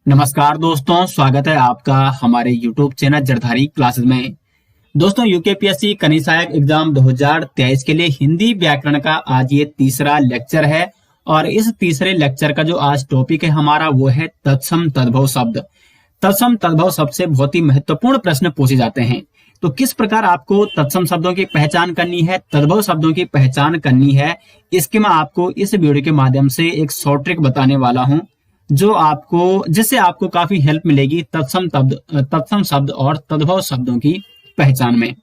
नमस्कार दोस्तों, स्वागत है आपका हमारे YouTube चैनल जरधारी क्लासेस में। दोस्तों, यूकेपीएससी कनिष्ठ सहायक एग्जाम 2023 के लिए हिंदी व्याकरण का आज ये तीसरा लेक्चर है और इस तीसरे लेक्चर का जो आज टॉपिक है हमारा वो है तत्सम तद्भव शब्द। तत्सम तद्भव शब्द से बहुत ही महत्वपूर्ण प्रश्न पूछे जाते हैं। तो किस प्रकार आपको तत्सम शब्दों की पहचान करनी है, तद्भव शब्दों की पहचान करनी है, इसके मैं आपको इस वीडियो के माध्यम से एक शॉर्ट ट्रिक बताने वाला हूं जिससे आपको काफी हेल्प मिलेगी तत्सम शब्द और तद्भव शब्दों की पहचान में।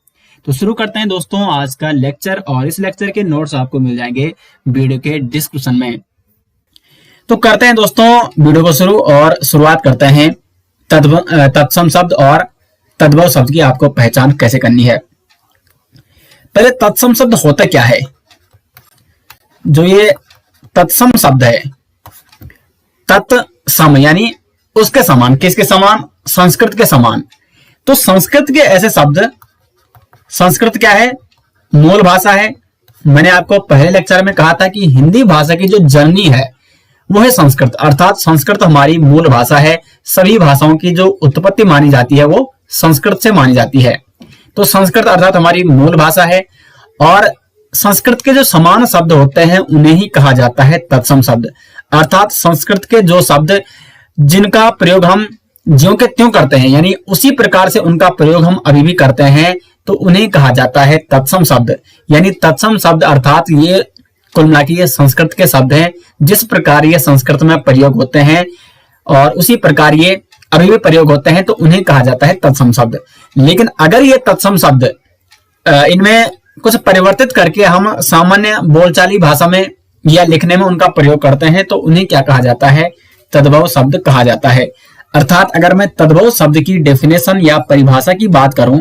तो शुरू करते हैं दोस्तों आज का लेक्चर, और इस लेक्चर के नोट्स आपको मिल जाएंगे वीडियो के डिस्क्रिप्शन में। तो करते हैं दोस्तों वीडियो को शुरू, और शुरुआत करते हैं तत्सम शब्द और तद्भव शब्द की आपको पहचान कैसे करनी है। पहले तत्सम शब्द होता क्या है। जो ये तत्सम शब्द है, तत्सम यानी उसके समान, किसके समान? संस्कृत के समान। तो संस्कृत के ऐसे शब्द, संस्कृत क्या है? मूल भाषा है। मैंने आपको पहले लेक्चर में कहा था कि हिंदी भाषा की जो जननी है वो है संस्कृत, अर्थात संस्कृत हमारी मूल भाषा है। सभी भाषाओं की जो उत्पत्ति मानी जाती है वो संस्कृत से मानी जाती है। तो संस्कृत अर्थात हमारी मूल भाषा है, और संस्कृत के जो समान शब्द होते हैं उन्हें ही कहा जाता है तत्सम शब्द। अर्थात संस्कृत के जो शब्द जिनका प्रयोग हम ज्यों के त्यों करते हैं, यानी उसी प्रकार से उनका प्रयोग हम अभी भी करते हैं, तो उन्हें कहा जाता है तत्सम शब्द। यानी तत्सम शब्द अर्थात ये कुल मिला के ये संस्कृत के शब्द हैं, जिस प्रकार ये संस्कृत में प्रयोग होते हैं और उसी प्रकार ये अभी भी प्रयोग होते हैं, तो उन्हें कहा जाता है तत्सम शब्द। लेकिन अगर ये तत्सम शब्द इनमें कुछ परिवर्तित करके हम सामान्य बोलचाली भाषा में या लिखने में उनका प्रयोग करते हैं, तो उन्हें क्या कहा जाता है? तद्भव शब्द कहा जाता है। अर्थात अगर मैं तद्भव शब्द की डेफिनेशन या परिभाषा की बात करूं,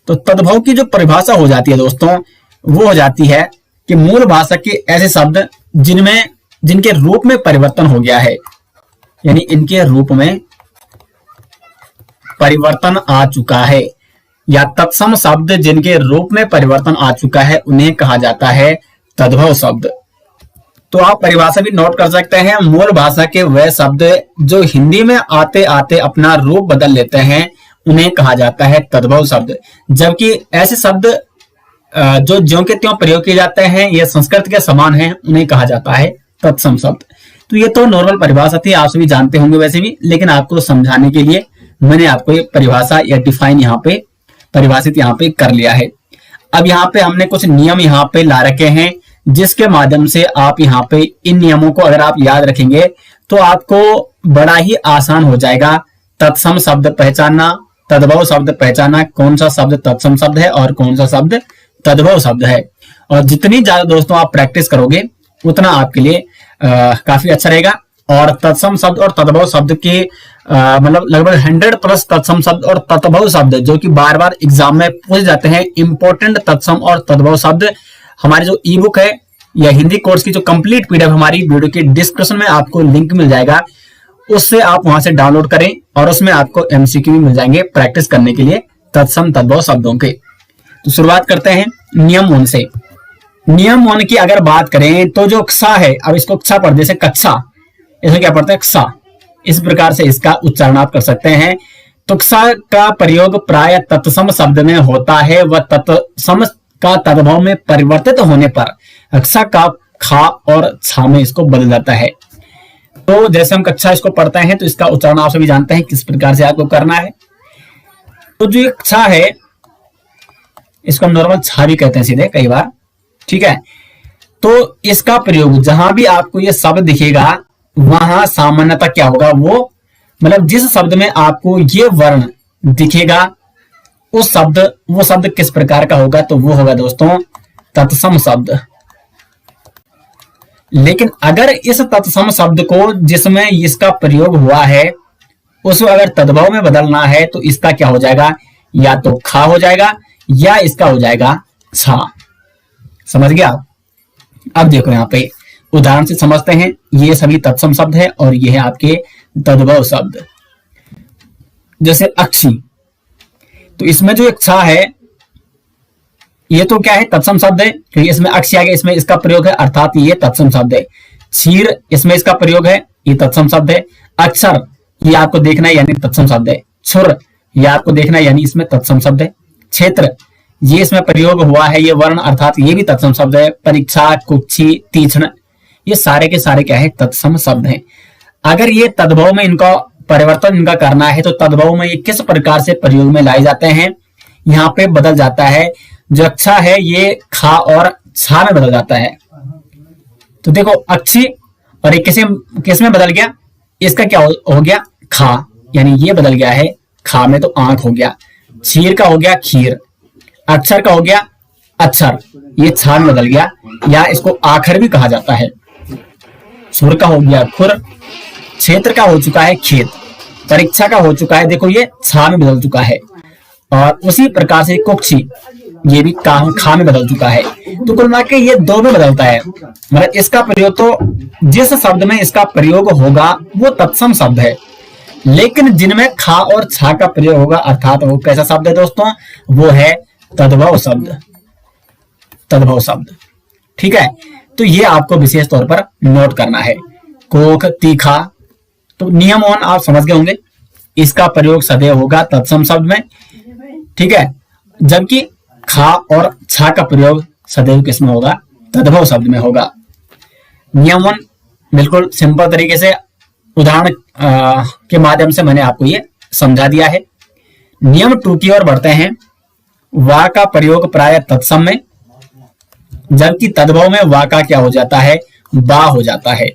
तो तद्भव की जो परिभाषा हो जाती है दोस्तों, वो हो जाती है कि मूल भाषा के ऐसे शब्द जिनके रूप में परिवर्तन हो गया है, यानी इनके रूप में परिवर्तन आ चुका है, या तत्सम शब्द जिनके रूप में परिवर्तन आ चुका है उन्हें कहा जाता है तद्भव शब्द। तो आप परिभाषा भी नोट कर सकते हैं। मूल भाषा के वह शब्द जो हिंदी में आते आते अपना रूप बदल लेते हैं उन्हें कहा जाता है तद्भव शब्द। जबकि ऐसे शब्द जो ज्यों के त्यों प्रयोग किए जाते हैं, ये संस्कृत के समान हैं, उन्हें कहा जाता है तत्सम शब्द। तो ये तो नॉर्मल परिभाषा थी, आप सभी जानते होंगे वैसे भी, लेकिन आपको समझाने के लिए मैंने आपको ये परिभाषा या डिफाइन यहाँ पे परिभाषित यहाँ पे कर लिया है। अब यहाँ पे हमने कुछ नियम यहाँ पे ला रखे हैं, जिसके माध्यम से आप यहाँ पे इन नियमों को अगर आप याद रखेंगे तो आपको बड़ा ही आसान हो जाएगा तत्सम शब्द पहचानना, तद्भव शब्द पहचानना, कौन सा शब्द तत्सम शब्द है और कौन सा शब्द तद्भव शब्द है। और जितनी ज्यादा दोस्तों आप प्रैक्टिस करोगे उतना आपके लिए काफी अच्छा रहेगा। और तत्सम शब्द और तद्भव शब्द के मतलब लगभग 100+ तत्सम शब्द और तद्भव शब्द जो कि बार बार एग्जाम में पूछे जाते हैं। इंपॉर्टेंट तत्सम और तद्भव शब्द हमारी जो ई बुक है या हिंदी कोर्स की जो कंप्लीट पीडीएफ हमारी वीडियो के डिस्क्रिप्शन में आपको लिंक मिल जाएगा, उससे आप वहां से डाउनलोड करें और उसमें आपको एमसीक्यू भी मिल जाएंगे प्रैक्टिस करने के लिए तत्सम तद्भव शब्दों के। तो शुरुआत करते हैं नियम 1 से। नियम 1 की अगर बात करें तो जो क्सा है, अब इसको क्सा पढ़ते, जैसे कक्षा, इसमें क्या पढ़ते हैं? क्सा। इस प्रकार से इसका उच्चारण आप कर सकते हैं। तो क्सा का प्रयोग प्राय तत्सम शब्द में होता है, वह तत्सम का तद्भव में परिवर्तित होने पर क्सा का खा और छा में इसको बदल जाता है। तो जैसे हम कक्षा इसको पढ़ते हैं तो इसका उच्चारण आप सभी जानते हैं किस प्रकार से आपको करना है। तो जो क्सा है इसको हम नॉर्मल छा भी कहते हैं सीधे कई बार, ठीक है। तो इसका प्रयोग जहां भी आपको ये शब्द दिखेगा वहां सामान्यतः क्या होगा, वो मतलब जिस शब्द में आपको ये वर्ण दिखेगा वो शब्द किस प्रकार का होगा, तो वो होगा दोस्तों तत्सम शब्द। लेकिन अगर इस तत्सम शब्द को जिसमें इसका प्रयोग हुआ है उसको अगर तद्भव में बदलना है तो इसका क्या हो जाएगा? या तो खा हो जाएगा या इसका हो जाएगा छा। समझ गया? अब देखो यहाँ पे उदाहरण से समझते हैं। ये सभी तत्सम शब्द है और ये है आपके तद्भव शब्द। जैसे अक्षी, तो इसमें जो एक छा है ये तो क्या है? तत्सम शब्द है, क्योंकि इसमें अक्ष आ गया, इसमें इसका प्रयोग है, अर्थात ये तत्सम शब्द है। क्षीर इसमें इसका प्रयोग है, ये तत्सम शब्द है। अक्षर ये आपको देखना है यानी तत्सम शब्द है। छुर ये आपको देखना है यानी इसमें तत्सम शब्द है। क्षेत्र ये इसमें प्रयोग हुआ है, ये वर्ण अर्थात ये भी तत्सम शब्द है। परीक्षा, कुक्षी, तीक्ष्ण ये सारे के सारे क्या है, तत्सम शब्द हैं। अगर ये तद्भव में इनका परिवर्तन इनका करना है तो तद्भव में ये किस प्रकार से प्रयोग में लाए जाते हैं, यहाँ पे बदल जाता है। जो अच्छा है ये खा और छा में बदल जाता है। तो देखो अक्षी और एक किस में बदल गया, इसका क्या हो गया, खा, यानी ये बदल गया है खा में, तो आंख हो गया। क्षीर का हो गया खीर, अक्षर का हो गया अक्षर, ये छा में बदल गया, या इसको आखर भी कहा जाता है। सुर का हो गया खुर, क्षेत्र का हो चुका है खेत, परीक्षा का हो चुका है, देखो ये छा में बदल चुका है। और उसी प्रकार से कुक्षी ये भी खा में बदल चुका है। तो कुल मिला के ये दो में बदलता है, मतलब इसका प्रयोग तो जिस शब्द में इसका प्रयोग होगा वो तत्सम शब्द है, लेकिन जिनमें खा और छा का प्रयोग होगा अर्थात वो कैसा शब्द है दोस्तों, वो है तद्भव शब्द, तद्भव शब्द। ठीक है, तो ये आपको विशेष तौर पर नोट करना है। कोख, तीखा, तो नियम वन आप समझ गए होंगे, इसका प्रयोग सदैव होगा तत्सम शब्द में। ठीक है, जबकि खा और छा का प्रयोग सदैव किसमें होगा, तद्भव शब्द में होगा। नियम वन बिल्कुल सिंपल तरीके से उदाहरण के माध्यम से मैंने आपको ये समझा दिया है। नियम टू की ओर बढ़ते हैं। वा का प्रयोग प्राय तत्सम में, जबकि तद्भव में वा का क्या हो जाता है, बा हो जाता है।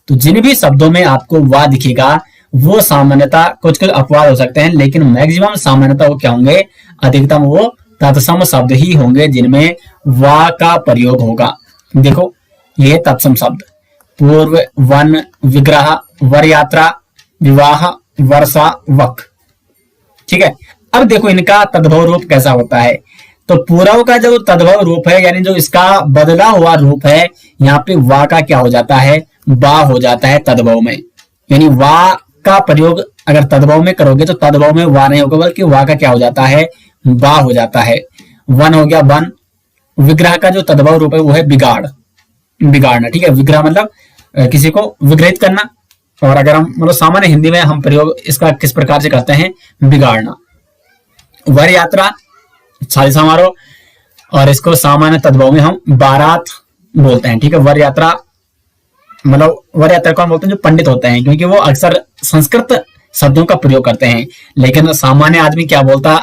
तो जिन भी शब्दों में आपको वा दिखेगा वो सामान्यतः कुछ अपवाद हो सकते हैं, लेकिन मैक्सिमम सामान्यतः वो क्या होंगे, अधिकतम वो तत्सम शब्द ही होंगे जिनमें वा का प्रयोग होगा। देखो ये तत्सम शब्द, पूर्व, वन, विग्रह, वर यात्रा, विवाह, वर्षा, वक। ठीक है, अब देखो इनका तद्भव रूप कैसा होता है। तो पूर्व का जो तद्भव रूप है यानी जो इसका बदला हुआ रूप है, यहाँ पे वा का क्या हो जाता है, बा हो जाता है तद्भव में। यानी वा का प्रयोग अगर तद्भव में करोगे तो तद्भव में वा नहीं होगा, बल्कि वा का क्या हो जाता है, बा हो जाता है। वन हो गया वन। विग्रह का जो तद्भव रूप है वो है बिगाड़, बिगाड़ना। ठीक है, विग्रह मतलब किसी को विग्रहित करना, और अगर हम मतलब सामान्य हिंदी में हम प्रयोग इसका किस प्रकार से करते हैं, बिगाड़ना। वर यात्रा, शादी समारोह, और इसको सामान्य तद्भव में हम बारात बोलते हैं। ठीक है, वर यात्रा मतलब वर यात्रा कौन बोलते हैं, जो पंडित होते हैं, क्योंकि वो अक्सर संस्कृत शब्दों का प्रयोग करते हैं, लेकिन सामान्य आदमी क्या बोलता,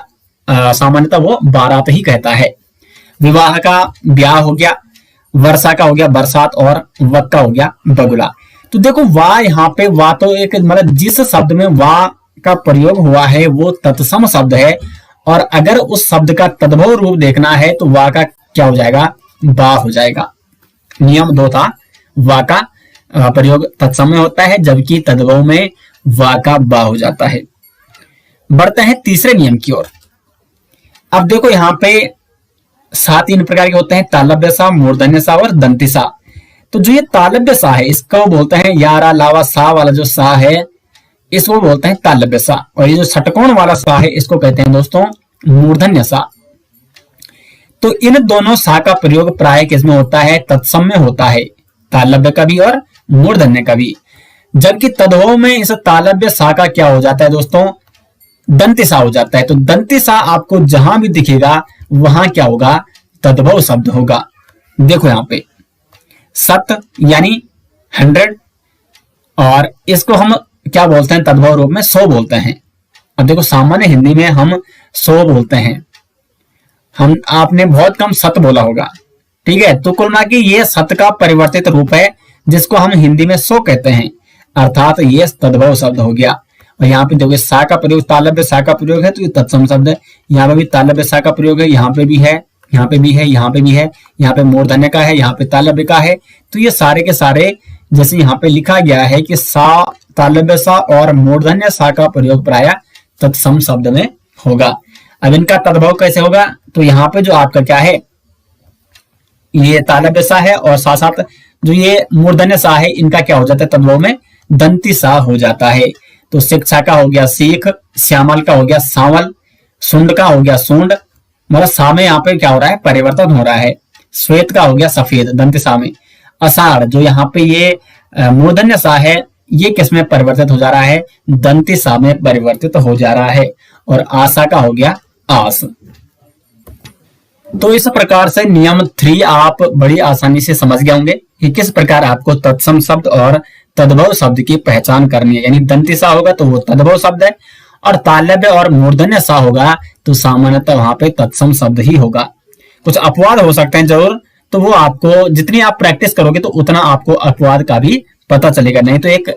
सामान्यतः वो बारात ही कहता है। विवाह का ब्याह हो गया, वर्षा का हो गया बरसात, और वक का हो गया बगुला। तो देखो वा, यहाँ पे वा तो एक मतलब जिस शब्द में वा का प्रयोग हुआ है वो तत्सम शब्द है, और अगर उस शब्द का तद्भव रूप देखना है तो वा का क्या हो जाएगा, बा हो जाएगा। नियम दो था, वा का प्रयोग तत्सम में होता है, जबकि तद्भव में वा का बा हो जाता है। बढ़ते हैं तीसरे नियम की ओर। अब देखो यहाँ पे सा तीन प्रकार के होते हैं, तालव्य सा, मूर्धन्य सा और दंती सा। तो जो ये तालव्य सा है इसको बोलते हैं यारा लावा सा वाला जो सा है इसको बोलते हैं तालव्य सा, और ये जो षटकोण वाला सा है इसको कहते हैं दोस्तों मूर्धन्य सा। तो इन दोनों सा का प्रयोग प्राय किसमें होता है, तत्सम में होता है, तालव्य का भी और मूर्धन्य का भी। जबकि तद्भव में इस तालव्य सा का क्या हो जाता है दोस्तों, दंती सा हो जाता है। तो दंती सा आपको जहां भी दिखेगा वहां क्या होगा, तद्भव शब्द होगा। देखो यहाँ पे सत यानी 100, और इसको हम क्या बोलते हैं तद्भव रूप में 100 बोलते हैं। अब देखो सामान्य हिंदी में हम 100 बोलते हैं, हम आपने बहुत कम सत बोला होगा। ठीक है, तो कुल मिला के ये सत का परिवर्तित रूप है जिसको हम हिंदी में 100 कहते हैं, अर्थात ये तद्भव शब्द हो गया। और यहाँ पे देखो सा का प्रयोग, तालव्य सा का प्रयोग है तो ये तत्सम शब्द है। यहाँ पे भी तालव्य सा का प्रयोग है, यहाँ पे भी है, यहाँ पे भी है, यहाँ पे भी है, यहाँ पे मूर्धन्य का है, यहाँ पे तालव्य का है। तो ये सारे के सारे जैसे यहाँ पे लिखा गया है कि सा, तालव्य सा और मूर्धन्य सा का प्रयोग प्राय तत्सम शब्द में होगा। अब इनका तद्भव कैसे होगा, तो यहाँ पे जो आपका क्या है, ये तालव्य सा है और साथ साथ जो ये मूर्धन्य सा है इनका क्या हो जाता है, तद्भव में दंती सा हो जाता है। तो शिक्षा का हो गया सीख, श्यामल का हो गया सांवल, सुंड का हो गया सूंड, मतलब सा में यहाँ पे क्या हो रहा है, परिवर्तन हो रहा है। श्वेत का हो गया सफेद, दंत सा में। अषाढ़ जो यहाँ पे ये मूर्धन्य सा है, ये किस में परिवर्तित हो जा रहा है? दंती सा में परिवर्तित हो जा रहा है। और आशा का हो गया आस। तो इस प्रकार से नियम 3 आप बड़ी आसानी से समझ गए होंगे कि किस प्रकार आपको तत्सम शब्द और तद्भव शब्द की पहचान करनी है। यानी दंती सा होगा तो वो तद्भव शब्द है, और तालव्य और मूर्धन्य सा होगा तो सामान्यतः वहां पे तत्सम शब्द ही होगा। कुछ अपवाद हो सकते हैं जरूर, तो वो आपको जितनी आप प्रैक्टिस करोगे तो उतना आपको अपवाद का भी पता चलेगा। नहीं तो एक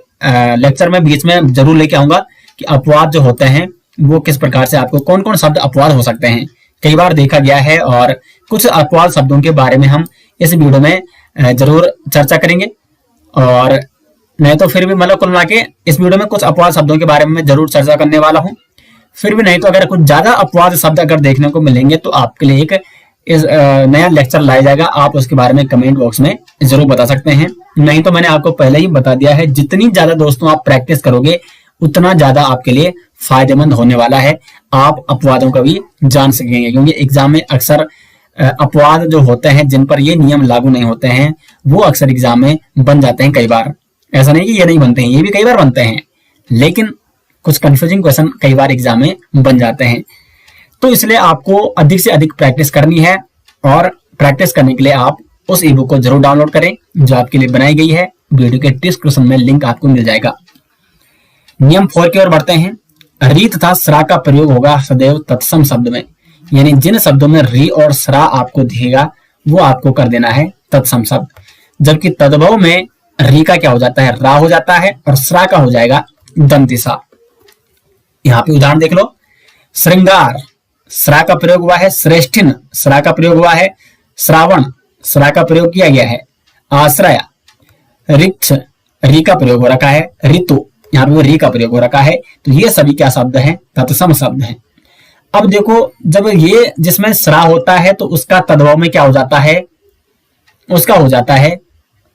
लेक्चर में बीच में जरूर लेके आऊंगा कि अपवाद जो होते हैं वो किस प्रकार से, आपको कौन कौन शब्द अपवाद हो सकते हैं, कई बार देखा गया है। और कुछ अपवाद शब्दों के बारे में हम इस वीडियो में जरूर चर्चा करेंगे। और नहीं तो फिर भी मतलब कुल मिला के इस वीडियो में कुछ अपवाद शब्दों के बारे में जरूर चर्चा करने वाला हूं। फिर भी नहीं तो अगर कुछ ज्यादा अपवाद शब्द अगर देखने को मिलेंगे तो आपके लिए एक नया लेक्चर लाया जाएगा। आप उसके बारे में कमेंट बॉक्स में जरूर बता सकते हैं। नहीं तो मैंने आपको पहले ही बता दिया है, जितनी ज्यादा दोस्तों आप प्रैक्टिस करोगे उतना ज्यादा आपके लिए फायदेमंद होने वाला है। आप अपवादों का भी जान सकेंगे, क्योंकि एग्जाम में अक्सर अपवाद जो होते हैं जिन पर ये नियम लागू नहीं होते हैं वो अक्सर एग्जाम में बन जाते हैं कई बार। ऐसा नहीं कि ये नहीं बनते हैं, ये भी कई बार बनते हैं, लेकिन कुछ कंफ्यूजिंग क्वेश्चन कई बार एग्जाम में बन जाते हैं। तो इसलिए आपको अधिक से अधिक प्रैक्टिस करनी है, और प्रैक्टिस करने के लिए आप उस ई बुक को जरूर डाउनलोड करें जो आपके लिए बनाई गई है। वीडियो के डिस्क्रिप्शन में लिंक आपको मिल जाएगा। नियम 4 की ओर बढ़ते हैं। री तथा स्रा का प्रयोग होगा सदैव तत्सम शब्द में। यानी जिन शब्दों में री और स्रा आपको दिखेगा वो आपको कर देना है तत्सम शब्द, जबकि तद्भव में री का क्या हो जाता है? रा हो जाता है, और स्रा का हो जाएगा दंती सा। यहाँ पे उदाहरण देख लो। श्रृंगार, स्रा का प्रयोग हुआ है। श्रेष्ठिन, स्रा का प्रयोग हुआ है। श्रावण, स्रा का प्रयोग किया गया है। आश्रय, रिक्ष, री का प्रयोग हो रखा है। ऋतु, यहाँ पे री का प्रयोग हो रखा है। तो ये सभी क्या शब्द हैं? तत्सम शब्द हैं। अब देखो, जब ये जिसमें स्रा होता है तो उसका तद्भव में क्या हो जाता है? उसका हो जाता है,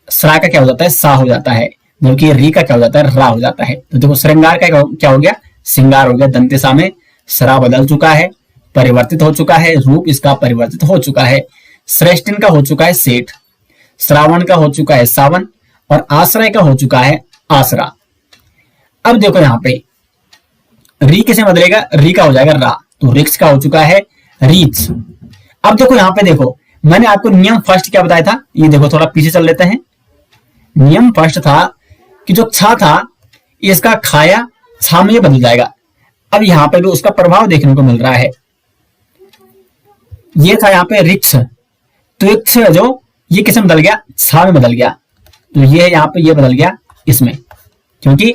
स्रा का क्या हो जाता है? सा हो जाता है, जबकि री का क्या हो जाता है? रा हो जाता है। तो देखो, श्रृंगार का क्या हो गया? श्रृंगार हो गया। दंते सा में स्रा बदल चुका है, परिवर्तित हो चुका है, रूप इसका परिवर्तित हो चुका है। श्रेष्ठिन का हो चुका है सेठ, श्रावण का हो चुका है सावन, और आश्रय का हो चुका है आसरा। अब देखो यहाँ पे री किसे बदलेगा? री का हो जाएगा रा, तो रिक्ष का हो चुका है रीच। अब देखो यहाँ पे देखो, मैंने आपको नियम फर्स्ट क्या बताया था? ये देखो, थोड़ा पीछे चल लेते हैं। नियम फर्स्ट था कि जो छा था इसका खाया छा में बदल जाएगा। अब यहाँ पे भी उसका प्रभाव देखने को मिल रहा है। ये था यहाँ पे रिक्ष, तो रिक्ष जो ये किस में बदल गया? छा में बदल गया। तो ये यहाँ पे ये बदल गया इसमें, क्योंकि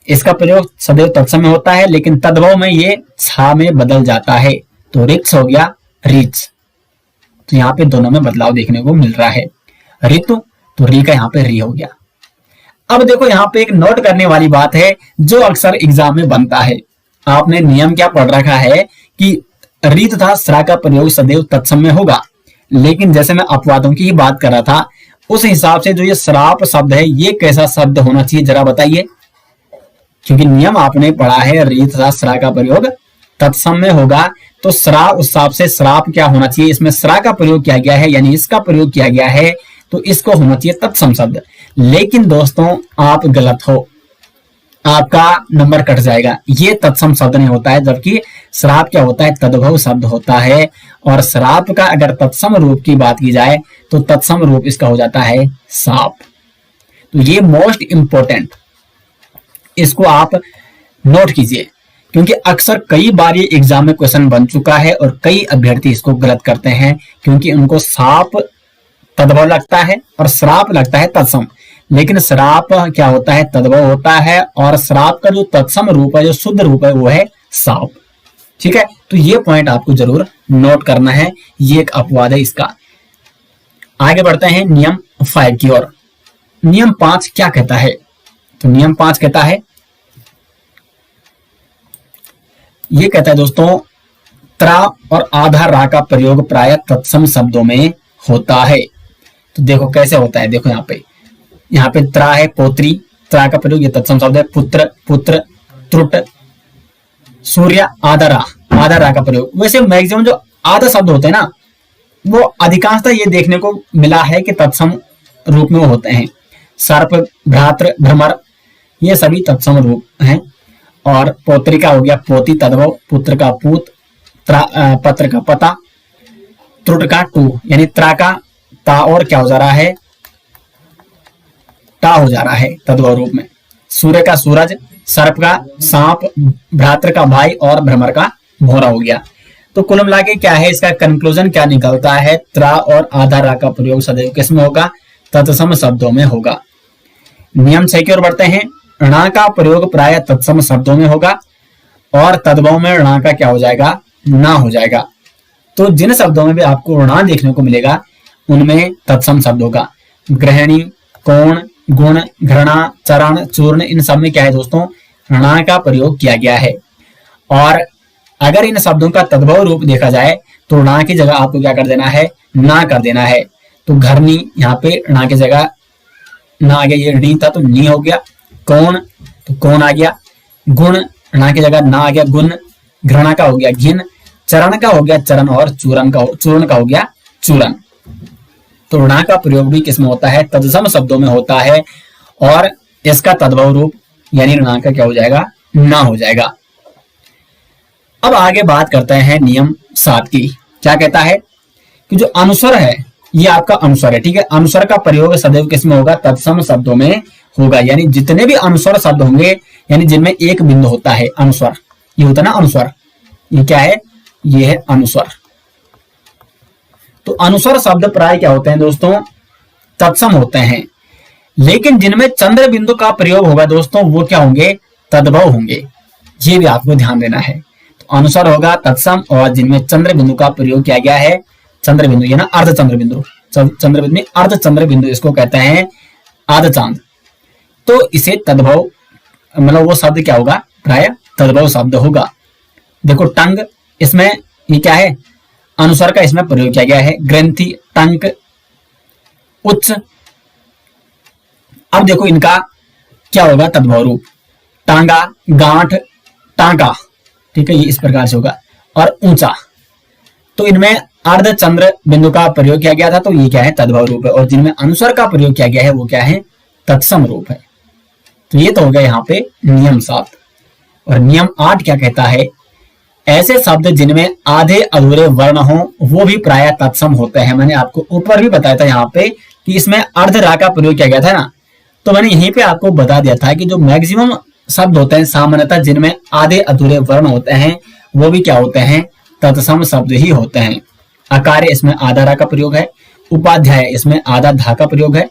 इसका प्रयोग सदैव तत्सम में होता है, लेकिन तद्भव में ये छा में बदल जाता है। तो रिक्ष हो गया रीच। तो यहाँ पे दोनों में बदलाव देखने को मिल रहा है। ऋतु, तो री का यहाँ पे री हो गया। अब देखो, यहाँ पे एक नोट करने वाली बात है जो अक्सर एग्जाम में बनता है। आपने नियम क्या पढ़ रखा है कि री तथा स्रा का प्रयोग सदैव तत्सम में होगा, लेकिन जैसे मैं अपवादों की ही बात कर रहा था, उस हिसाब से जो ये श्राप शब्द है ये कैसा शब्द होना चाहिए जरा बताइए। क्योंकि नियम आपने पढ़ा है री तथा स्रा का प्रयोग तत्सम में होगा, तो स्रा उस हिसाब से श्राप क्या होना चाहिए? इसमें स्रा का प्रयोग किया गया है, यानी इसका प्रयोग किया गया है, तो इसको होना चाहिए तत्सम शब्द। लेकिन दोस्तों आप गलत हो, आपका नंबर कट जाएगा। ये तत्सम शब्द नहीं होता है, जबकि श्राप क्या होता है? तद्भव शब्द होता है। और श्राप का अगर तत्सम रूप की बात की जाए तो तत्सम रूप इसका हो जाता है साप। तो ये मोस्ट इंपोर्टेंट, इसको आप नोट कीजिए, क्योंकि अक्सर कई बार ये एग्जाम में क्वेश्चन बन चुका है और कई अभ्यर्थी इसको गलत करते हैं, क्योंकि उनको साप तद्भव लगता है और श्राप लगता है तत्सम। लेकिन श्राप क्या होता है? तद्भव होता है, और श्राप का जो तत्सम रूप है, जो शुद्ध रूप है, वो है साप। ठीक है, तो ये पॉइंट आपको जरूर नोट करना है। ये एक अपवाद है इसका। आगे बढ़ते हैं नियम 5 की ओर। नियम 5 क्या कहता है? तो नियम 5 कहता है, ये कहता है दोस्तों, त्रा और आधा रा का प्रयोग प्राय तत्सम शब्दों में होता है। तो देखो कैसे होता है, देखो यहाँ पे त्रा है पोत्री, त्रा का प्रयोग ये तत्सम शब्द है। पुत्र, पुत्र, त्रुट, सूर्य, आधा रा का प्रयोग। वैसे मैक्सिमम जो आधा शब्द होते हैं ना, वो अधिकांशतः ये देखने को मिला है कि तत्सम रूप में वो होते हैं। सर्प, भ्रातृ, भ्रमर, ये सभी तत्सम रूप हैं। और पौत्री का हो गया पोती तद्भव, पुत्र का पूत, पत्र का पता, त्रुट का टू, यानी त्रा का ता और क्या हो जा रहा है, टा हो जा रहा है तद्भव रूप में। सूर्य का सूरज, सर्प का सांप, भ्रातृ का भाई और भ्रमर का भौरा हो गया। तो कुल मिला के क्या है, इसका कंक्लूजन क्या निकलता है, त्रा और आधा रा का प्रयोग सदैव किसमें होगा, तत्सम शब्दों में होगा। नियम 6 की ओर बढ़ते हैं। णा का प्रयोग प्राय तत्सम शब्दों में होगा और तद्भव में णा का क्या हो जाएगा, ना हो जाएगा। तो जिन शब्दों में भी आपको णा देखने को मिलेगा उनमें तत्सम शब्द होगा। गृहिणी, कोण, गुण, घृणा, चरण, चूर्ण, इन सब में क्या है दोस्तों, णा का प्रयोग किया गया है। और अगर इन शब्दों का तद्भव रूप देखा जाए तो णा की जगह आपको क्या कर देना है, ना कर देना है। तो घरनी, यहाँ पे णा की जगह ना आ गया, ये णी था तो नी हो गया। कौन, तो कौन आ गया। गुण, णा की जगह ना आ गया, गुण। घृणा का हो गया घिन, चरण का हो गया चरण और चूर्ण का हो गया चूरण। तो णा का प्रयोग भी किसमें होता है, तत्सम शब्दों में होता है और इसका तद्भव रूप यानी णा का क्या हो जाएगा, ना हो जाएगा। अब आगे बात करते हैं नियम 7 की। क्या कहता है कि जो अनुस्वर है ये आपका अनुस्वर है, ठीक है। अनुस्वर का प्रयोग सदैव किसमें होगा, तत्सम शब्दों में होगा। यानी जितने भी अनुस्वर शब्द होंगे यानी जिनमें एक बिंदु होता है, अनुस्वर, ये होता है ना अनुस्वर, ये क्या है, ये है अनुस्वर। तो अनुस्वर शब्द प्राय क्या होते हैं दोस्तों, तत्सम होते हैं। लेकिन जिनमें चंद्र बिंदु का प्रयोग होगा दोस्तों वो क्या होंगे, तद्भव होंगे। ये भी आपको ध्यान देना है। तो अनुस्वर होगा तत्सम और जिनमें चंद्र बिंदु का प्रयोग किया गया है, चंद्र बिंदु ये ना अर्ध चंद्र बिंदु, चंद्र बिंदु अर्ध चंद्र बिंदु, इसको कहते हैं आध चांद। तो इसे तद्भव मतलब वो शब्द क्या होगा, प्राय तद्भव शब्द होगा। देखो टंग, इसमें ये क्या है, अनुस्वर का इसमें प्रयोग किया गया है। ग्रंथि, टंक, उच्च। अब देखो इनका क्या होगा तद्भव रूप, टांगा, गांठ, टांका, ठीक है, ये इस प्रकार से होगा। और ऊंचा, तो इनमें अर्ध चंद्र बिंदु का प्रयोग किया गया था तो ये क्या है, तद्भव रूप है। और जिनमें अनुस्वर का प्रयोग किया गया है वो क्या है, तत्सम रूप है। तो ये तो हो गया यहाँ पे नियम 7। और नियम 8 क्या कहता है, ऐसे शब्द जिनमें आधे अधूरे वर्ण हो वो भी प्राय तत्सम होते हैं। मैंने आपको ऊपर भी बताया था यहाँ पे कि इसमें अर्ध रा का प्रयोग किया गया था ना, तो मैंने यहीं पे आपको बता दिया था कि जो मैक्सिमम शब्द होते हैं सामान्यतः जिनमें आधे अधूरे वर्ण होते हैं वो भी क्या होते हैं, तत्सम शब्द ही होते हैं। अकार्य, इसमें आधा रा का प्रयोग है। उपाध्याय, इसमें आधा धा का प्रयोग है।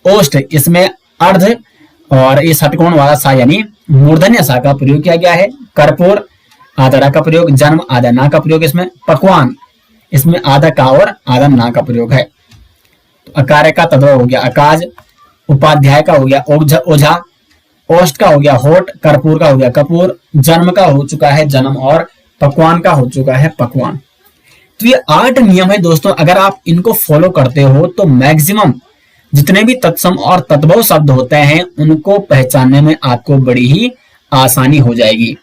ओष्ठ, इसमें अर्ध और ये षटकोण वाला सा यानी मूर्धन्य सा का प्रयोग किया गया है। कर्पूर, आधा रा का प्रयोग। जन्म, आधा ना का प्रयोग इसमें। पकवान, इसमें आधा का और आधा ना का प्रयोग है। तो अकार्य का तद्भव हो गया अकाज। उपाध्याय का हो गया ओझा। ओष्ठ का हो गया होठ। कर्पूर का हो गया कपूर। जन्म का हो चुका है जन्म और पकवान का हो चुका है पकवान। तो ये 8 नियम है दोस्तों, अगर आप इनको फॉलो करते हो तो मैक्सिमम जितने भी तत्सम और तद्भव शब्द होते हैं उनको पहचानने में आपको बड़ी ही आसानी हो जाएगी।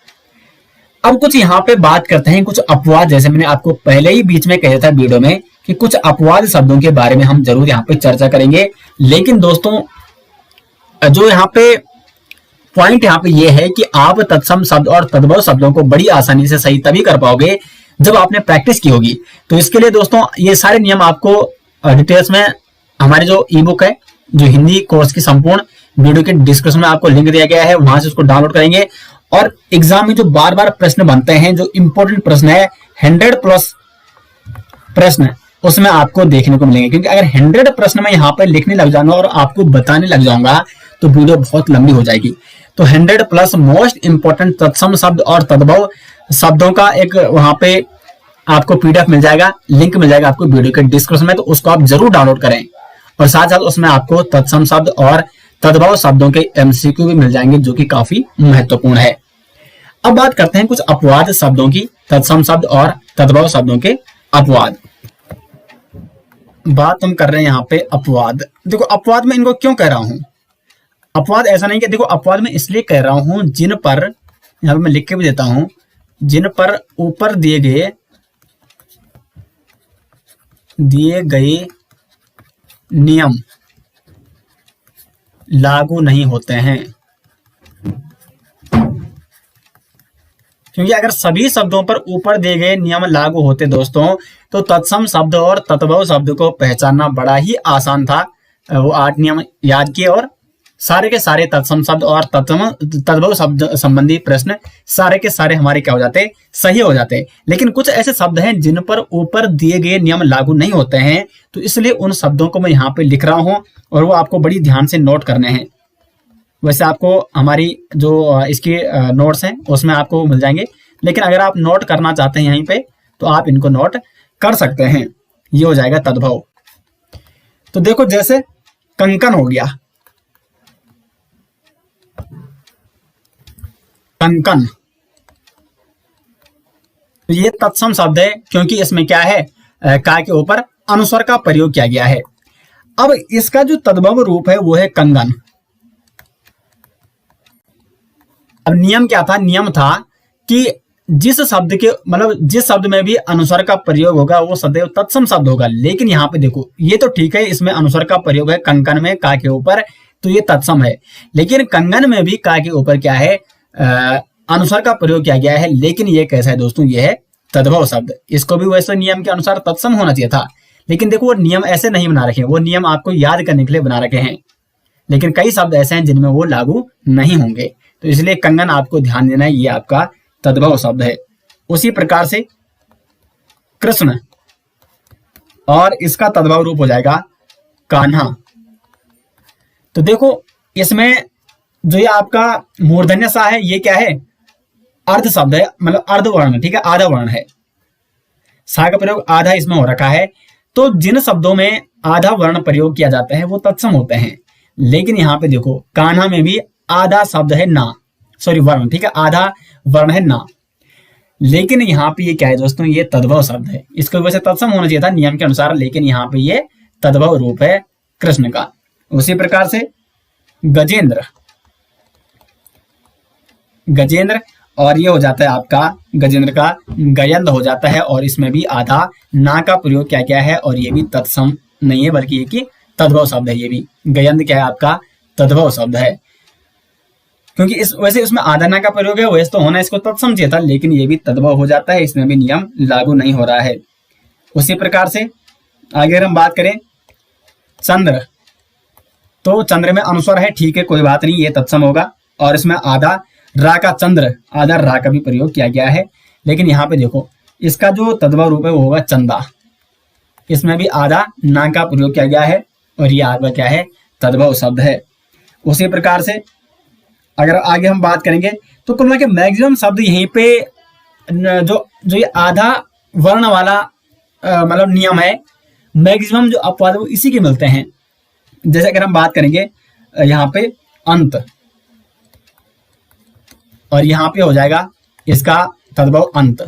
अब कुछ यहाँ पे बात करते हैं कुछ अपवाद, जैसे मैंने आपको पहले ही बीच में कहा था वीडियो में कि कुछ अपवाद शब्दों के बारे में हम जरूर यहाँ पे चर्चा करेंगे। लेकिन दोस्तों जो यहाँ पे पॉइंट यहाँ पे ये है कि आप तत्सम शब्द और तद्भव शब्दों को बड़ी आसानी से सही तभी कर पाओगे जब आपने प्रैक्टिस की होगी। तो इसके लिए दोस्तों ये सारे नियम आपको डिटेल्स में हमारे जो ई बुक है, जो हिंदी कोर्स की संपूर्ण, वीडियो के डिस्क्रिप्शन में आपको लिंक दिया गया है, वहां से उसको डाउनलोड करेंगे। और एग्जाम में जो बार बार प्रश्न बनते हैं, जो इंपॉर्टेंट प्रश्न है 100+ प्रश्न उसमें आपको देखने को मिलेंगे। क्योंकि अगर 100 प्रश्न में यहाँ पे लिखने लग जाऊंगा और आपको बताने लग जाऊंगा तो वीडियो बहुत लंबी हो जाएगी। तो 100+ मोस्ट इंपोर्टेंट तत्सम शब्द और तद्भव शब्दों का एक वहां पे आपको पीडीएफ मिल जाएगा, लिंक मिल जाएगा आपको वीडियो के डिस्क्रिप्शन में, तो उसको आप जरूर डाउनलोड करें। और साथ साथ उसमें आपको तत्सम शब्द और तद्भव शब्दों के एमसीक्यू भी मिल जाएंगे जो कि काफी महत्वपूर्ण है। अब बात करते हैं कुछ अपवाद शब्दों की, तत्सम शब्द और तद्भव शब्दों के अपवाद। बात हम कर रहे हैं यहाँ पे अपवाद। देखो अपवाद में इनको क्यों कह रहा हूं, अपवाद ऐसा नहीं कि देखो अपवाद में इसलिए कह रहा हूं जिन पर, यहाँ पे मैं लिख के भी देता हूं, जिन पर ऊपर दिए गए नियम लागू नहीं होते हैं। क्योंकि अगर सभी शब्दों पर ऊपर दिए गए नियम लागू होते दोस्तों, तो तत्सम शब्द और तद्भव शब्द को पहचानना बड़ा ही आसान था। वो 8 नियम याद किए और सारे के सारे तत्सम शब्द और तद्भव शब्द संबंधी प्रश्न सारे के सारे हमारे क्या हो जाते, सही हो जाते। लेकिन कुछ ऐसे शब्द हैं जिन पर ऊपर दिए गए नियम लागू नहीं होते हैं, तो इसलिए उन शब्दों को मैं यहाँ पे लिख रहा हूं और वो आपको बड़ी ध्यान से नोट करने हैं। वैसे आपको हमारी जो इसके नोट्स हैं उसमें आपको मिल जाएंगे, लेकिन अगर आप नोट करना चाहते हैं यहीं पे तो आप इनको नोट कर सकते हैं। ये हो जाएगा तद्भव। तो देखो जैसे कंकन हो गया, कंकन, तो ये तत्सम शब्द है क्योंकि इसमें क्या है, का के ऊपर अनुस्वर का प्रयोग किया गया है। अब इसका जो तद्भव रूप है वो है कंगन। अब नियम क्या था, नियम था कि जिस शब्द के मतलब जिस शब्द में भी अनुस्वर का प्रयोग होगा वो सदैव तत्सम शब्द होगा। लेकिन यहाँ पे देखो ये तो ठीक है, इसमें अनुस्वर का प्रयोग है कंकन में का के ऊपर, तो ये तत्सम है। लेकिन कंगन में भी का के ऊपर क्या है, अनुस्वर का प्रयोग किया गया है। लेकिन ये कैसा है दोस्तों, ये है तद्भव शब्द। इसको भी वैसे नियम के अनुसार तत्सम होना चाहिए था, लेकिन देखो वो नियम ऐसे नहीं बना रखे, वो नियम आपको याद करने के लिए बना रखे हैं। लेकिन कई शब्द ऐसे हैं जिनमें वो लागू नहीं होंगे, तो इसलिए कंगन आपको ध्यान देना है, ये आपका तद्भव शब्द है। उसी प्रकार से कृष्ण, और इसका तद्भव रूप हो जाएगा कान्हा। तो देखो इसमें जो ये आपका मूर्धन्य सा है, ये क्या है, अर्ध शब्द है, मतलब अर्ध वर्ण, ठीक है, आधा वर्ण है। सा का प्रयोग आधा इसमें हो रखा है। तो जिन शब्दों में आधा वर्ण प्रयोग किया जाता है वो तत्सम होते हैं। लेकिन यहाँ पे देखो कान्हा में भी आधा शब्द है ना, सॉरी वर्ण, ठीक है, आधा वर्ण है ना। लेकिन यहाँ पे ये क्या है दोस्तों, ये तद्भव शब्द है। इसको वैसे तत्सम होना चाहिए था नियम के अनुसार, लेकिन यहाँ पे ये तद्भव रूप है कृष्ण का। उसी प्रकार से गजेंद्र, गजेंद्र, और ये हो जाता है आपका गजेंद्र का गयंद हो जाता है, और इसमें भी आधा ना का प्रयोग क्या क्या है, और ये भी तत्सम नहीं है बल्कि ये की तद्भव शब्द है। ये भी गयंद क्या है आपका तद्भव शब्द है, क्योंकि इस वैसे इसमें आधा ना का प्रयोग है, वैसे तो होना इसको तत्सम चाहिए था, लेकिन ये भी तद्भव हो जाता है, इसमें भी नियम लागू नहीं हो रहा है। उसी प्रकार से आगे अगर हम बात करें चंद्र, तो चंद्र में अनुस्वर है, ठीक है, कोई बात नहीं, ये तत्सम होगा। और इसमें आधा रा का चंद्र, आधा रा का भी प्रयोग किया गया है। लेकिन यहाँ पे देखो इसका जो तद्भव रूप है वो होगा चंदा, इसमें भी आधा ना का प्रयोग किया गया है, और ये आपका क्या है, तद्भव शब्द है। उसी प्रकार से अगर आगे हम बात करेंगे तो कुल मिला के मैक्सिमम शब्द यहीं पे जो ये आधा वर्ण वाला मतलब नियम है, मैक्सिमम जो अपवाद वो इसी के मिलते हैं। जैसे अगर हम बात करेंगे यहाँ पे अंत, और यहाँ पे हो जाएगा इसका तद्भव अंत,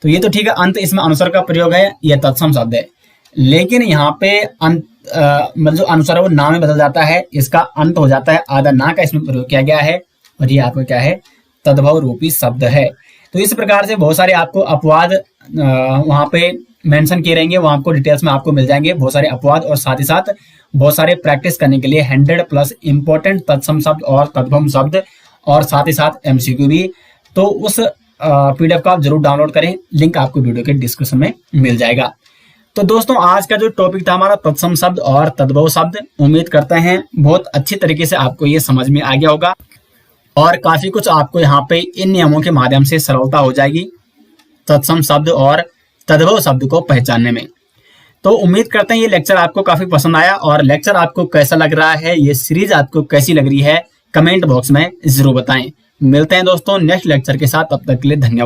तो ये तो ठीक है, अंत इसमें अनुस्वर का प्रयोग है, यह तत्सम शब्द है। लेकिन यहाँ पे अंत मतलब जो अनुस्वर है वो ना में बदल जाता है, इसका अंत हो जाता है, आधा ना का इसमें प्रयोग किया गया है, और ये आपका क्या है, तद्भव रूपी शब्द है। तो इस प्रकार से बहुत सारे आपको अपवाद वहां पे मेंशन किए रहेंगे, वो आपको डिटेल्स में आपको मिल जाएंगे बहुत सारे अपवाद, और साथ ही साथ बहुत सारे प्रैक्टिस करने के लिए 100+ इंपॉर्टेंट तत्सम शब्द और तद्भव शब्द, और साथ ही साथ MCQ भी। तो उस PDF को आप जरूर डाउनलोड करें, लिंक आपको वीडियो के डिस्क्रिप्शन में मिल जाएगा। तो दोस्तों आज का जो टॉपिक था हमारा तत्सम शब्द और तद्भव शब्द, उम्मीद करते हैं बहुत अच्छी तरीके से आपको ये समझ में आ गया होगा, और काफी कुछ आपको यहाँ पे इन नियमों के माध्यम से सरलता हो जाएगी तत्सम शब्द और तद्भव शब्द को पहचानने में। तो उम्मीद करते हैं ये लेक्चर आपको काफी पसंद आया, और लेक्चर आपको कैसा लग रहा है, ये सीरीज आपको कैसी लग रही है, कमेंट बॉक्स में जरूर बताएं। मिलते हैं दोस्तों नेक्स्ट लेक्चर के साथ, तब तक के लिए धन्यवाद।